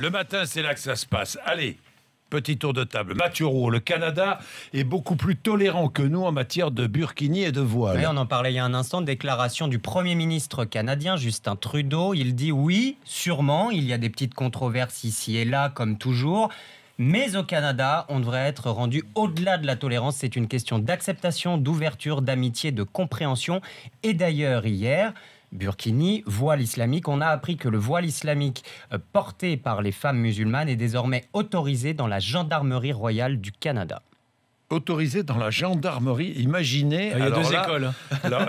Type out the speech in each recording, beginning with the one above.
Le matin, c'est là que ça se passe. Allez, petit tour de table. Mathieu Roux, le Canada est beaucoup plus tolérant que nous en matière de burkini et de voile. Oui, on en parlait il y a un instant, déclaration du Premier ministre canadien, Justin Trudeau. Il dit oui, sûrement, il y a des petites controverses ici et là, comme toujours. Mais au Canada, on devrait être rendu au-delà de la tolérance. C'est une question d'acceptation, d'ouverture, d'amitié, de compréhension. Et d'ailleurs, hier, burkini, voile islamique, on a appris que le voile islamique porté par les femmes musulmanes est désormais autorisé dans la gendarmerie royale du Canada. Autorisé dans la gendarmerie, imaginez... Il y a deux écoles.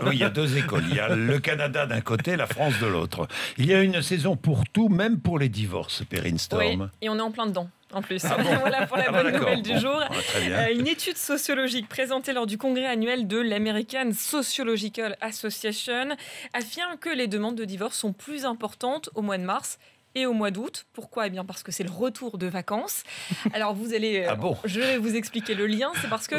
Oui, il y a deux écoles. Il y a le Canada d'un côté, la France de l'autre. Il y a une saison pour tout, même pour les divorces, Perrine Storm. Oui, et on est en plein dedans. En plus, ah bon voilà pour la bonne nouvelle du jour. Bon, très bien. Une étude sociologique présentée lors du congrès annuel de l'American Sociological Association affirme que les demandes de divorce sont plus importantes au mois de mars et au mois d'août. Pourquoi ? Eh bien parce que c'est le retour de vacances. Alors vous allez, je vais vous expliquer le lien. C'est parce que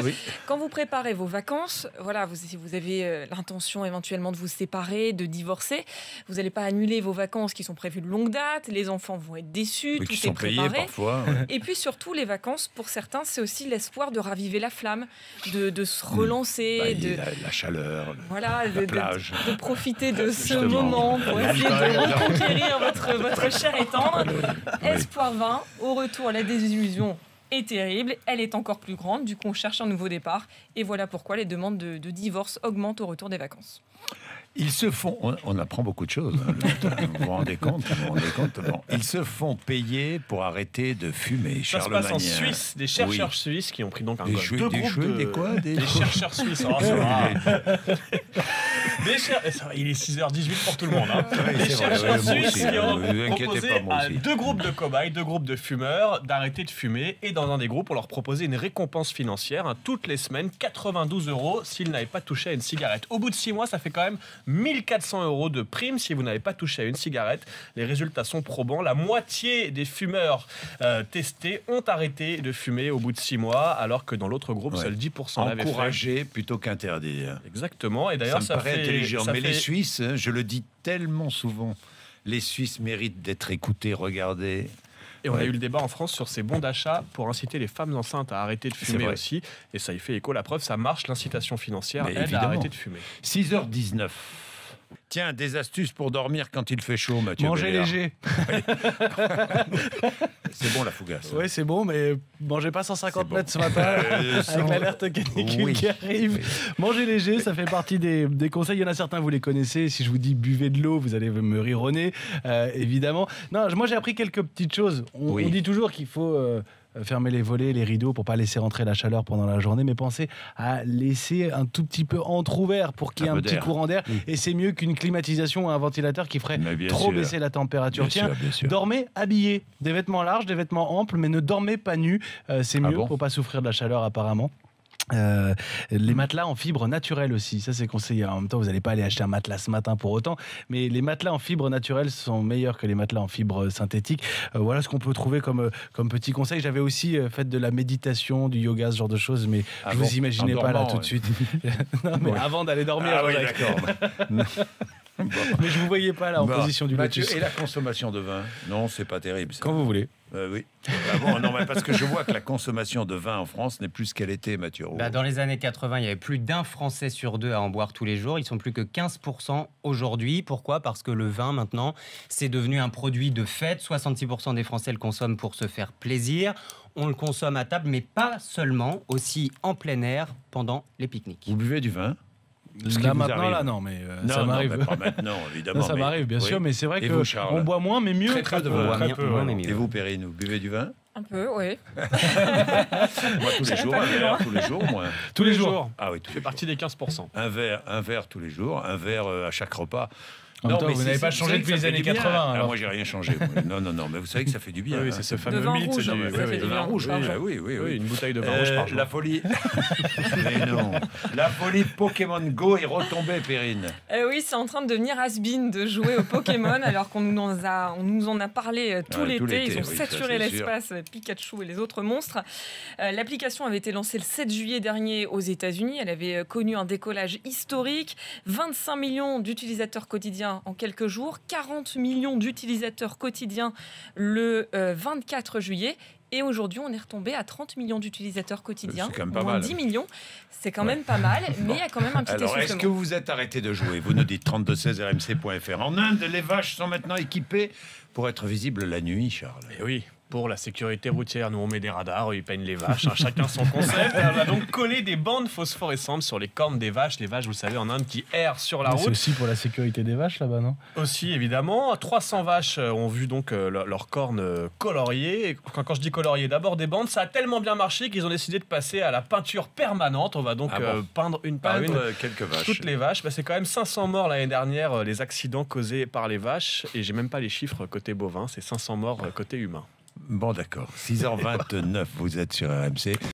quand vous préparez vos vacances, voilà, si vous avez l'intention éventuellement de vous séparer, de divorcer, vous n'allez pas annuler vos vacances qui sont prévues de longue date. Les enfants vont être déçus, mais tout qui est sont préparé. payés parfois. Ouais. Et puis surtout, les vacances, pour certains, c'est aussi l'espoir de raviver la flamme, de se relancer, la chaleur, voilà, la plage. De profiter de ce moment pour essayer de reconquérir votre chair et tendre. Espoir vain, au retour, la désillusion est terrible, elle est encore plus grande, du coup on cherche un nouveau départ, et voilà pourquoi les demandes de divorce augmentent au retour des vacances. Ils se font, on apprend beaucoup de choses, vous vous rendez compte, bon, ils se font payer pour arrêter de fumer. Ça se passe en Suisse, des chercheurs suisses qui ont pris donc des chercheurs suisses. Il est 6h18 pour tout le monde. Hein. Des chercheurs suisses qui ont proposé à 2 groupes de cobayes, 2 groupes de fumeurs, d'arrêter de fumer. Et dans un des groupes, on leur proposait une récompense financière, toutes les semaines, 92 € s'ils n'avaient pas touché à une cigarette. Au bout de 6 mois, ça fait quand même 1400 € de prime si vous n'avez pas touché à une cigarette. Les résultats sont probants. La moitié des fumeurs testés ont arrêté de fumer au bout de 6 mois, alors que dans l'autre groupe, seuls 10% l'avaient fait. Encourager plutôt qu'interdire. Exactement. Et d'ailleurs, ça me paraît intelligent. Mais les Suisses, je le dis tellement souvent, les Suisses méritent d'être écoutés, regardés. Et on a eu le débat en France sur ces bons d'achat pour inciter les femmes enceintes à arrêter de fumer aussi. Et ça y fait écho. La preuve, ça marche. L'incitation financière aide à arrêter de fumer. 6h19. Tiens, des astuces pour dormir quand il fait chaud, Mathieu. Manger léger. C'est bon la fougasse. Oui, c'est bon, mais mangez pas 150 mètres ce matin avec l'alerte canicule qui arrive. Mangez léger, ça fait partie des conseils. Il y en a certains, vous les connaissez. Si je vous dis buvez de l'eau, vous allez me rire au nez, évidemment. Non, moi j'ai appris quelques petites choses. On dit toujours qu'il faut... fermer les volets, les rideaux pour pas laisser rentrer la chaleur pendant la journée, mais pensez à laisser un tout petit peu entrouvert pour qu'il y ait un petit courant d'air. Et c'est mieux qu'une climatisation ou un ventilateur qui ferait trop baisser la température. Tiens, dormez habillés, des vêtements larges, des vêtements amples, mais ne dormez pas nus. C'est mieux pour pas souffrir de la chaleur apparemment. Les matelas en fibre naturelle aussi, ça c'est conseillé. En même temps, vous n'allez pas aller acheter un matelas ce matin pour autant, mais les matelas en fibre naturelle sont meilleurs que les matelas en fibre synthétique. Voilà ce qu'on peut trouver comme petit conseil. J'avais aussi fait de la méditation, du yoga, ce genre de choses, mais je vous imaginez pas là tout de suite. Non, mais avant d'aller dormir. Ah oui, d'accord. Mais je vous voyais pas là en position du lotus. Et la consommation de vin ? Non, c'est pas terrible. Ça. Quand vous voulez. Oui. Ah bon, non, mais parce que je vois que la consommation de vin en France n'est plus ce qu'elle était, Mathieu Roux. Dans les années 80, il y avait plus d'1 Français sur 2 à en boire tous les jours. Ils sont plus que 15% aujourd'hui. Pourquoi ? Parce que le vin, maintenant, c'est devenu un produit de fête. 66% des Français le consomment pour se faire plaisir. On le consomme à table, mais pas seulement, aussi en plein air pendant les pique-niques. Vous buvez du vin ? Là maintenant, là non, mais ça m'arrive. Non, pas maintenant, évidemment. Ça m'arrive, bien sûr, mais c'est vrai qu'on boit moins, mais mieux. Très de vin. Mais mieux. Et vous, Perrine, vous buvez du vin ? Un peu, oui. Moi, tous les jours, un verre, tous les jours, moi. Tous les jours. Ah oui, tous les jours. Partie des 15%. Un verre tous les jours, un verre à chaque repas. En même temps, vous n'avez pas changé depuis les années 80. Alors. Moi, j'ai rien changé. Non, mais vous savez que ça fait du bien. Oui, c'est ce fameux vin mythe. rouge, ça fait du vin rouge. Oui, une bouteille de vin rouge par jour. La folie. Mais non. La folie Pokémon Go est retombée, Perrine. Oui, c'est en train de devenir has-been de jouer au Pokémon, alors qu'on nous en a parlé tout l'été. Ils ont saturé l'espace, Pikachu et les autres monstres. L'application avait été lancée le 7 juillet dernier aux États-Unis. Elle avait connu un décollage historique. 25 millions d'utilisateurs quotidiens en quelques jours. 40 millions d'utilisateurs quotidiens le 24 juillet. Et aujourd'hui, on est retombé à 30 millions d'utilisateurs quotidiens. C'est quand même pas moins mal. 10 millions. C'est quand même pas mal, mais il y a quand même un petit Alors, est-ce essoufflement. que vous êtes arrêté de jouer? Vous nous dites 3216rmc.fr. En Inde, les vaches sont maintenant équipées pour être visibles la nuit, Charles. Et oui, pour la sécurité routière, nous on met des radars, ils peignent les vaches, chacun son concept. On a donc collé des bandes phosphorescentes sur les cornes des vaches. Les vaches, vous le savez, en Inde, qui errent sur la Mais c'est route. aussi pour la sécurité des vaches là-bas, non? Aussi, évidemment. 300 vaches ont vu donc leurs cornes coloriées. Et quand je dis coloriées, d'abord des bandes, ça a tellement bien marché qu'ils ont décidé de passer à la peinture permanente. On va donc peindre une par une quelques vaches. toutes les vaches. C'est quand même 500 morts l'année dernière, les accidents causés par les vaches. Et j'ai même pas les chiffres côté bovin, c'est 500 morts côté humain. Bon, d'accord. 6h29, vous êtes sur RMC.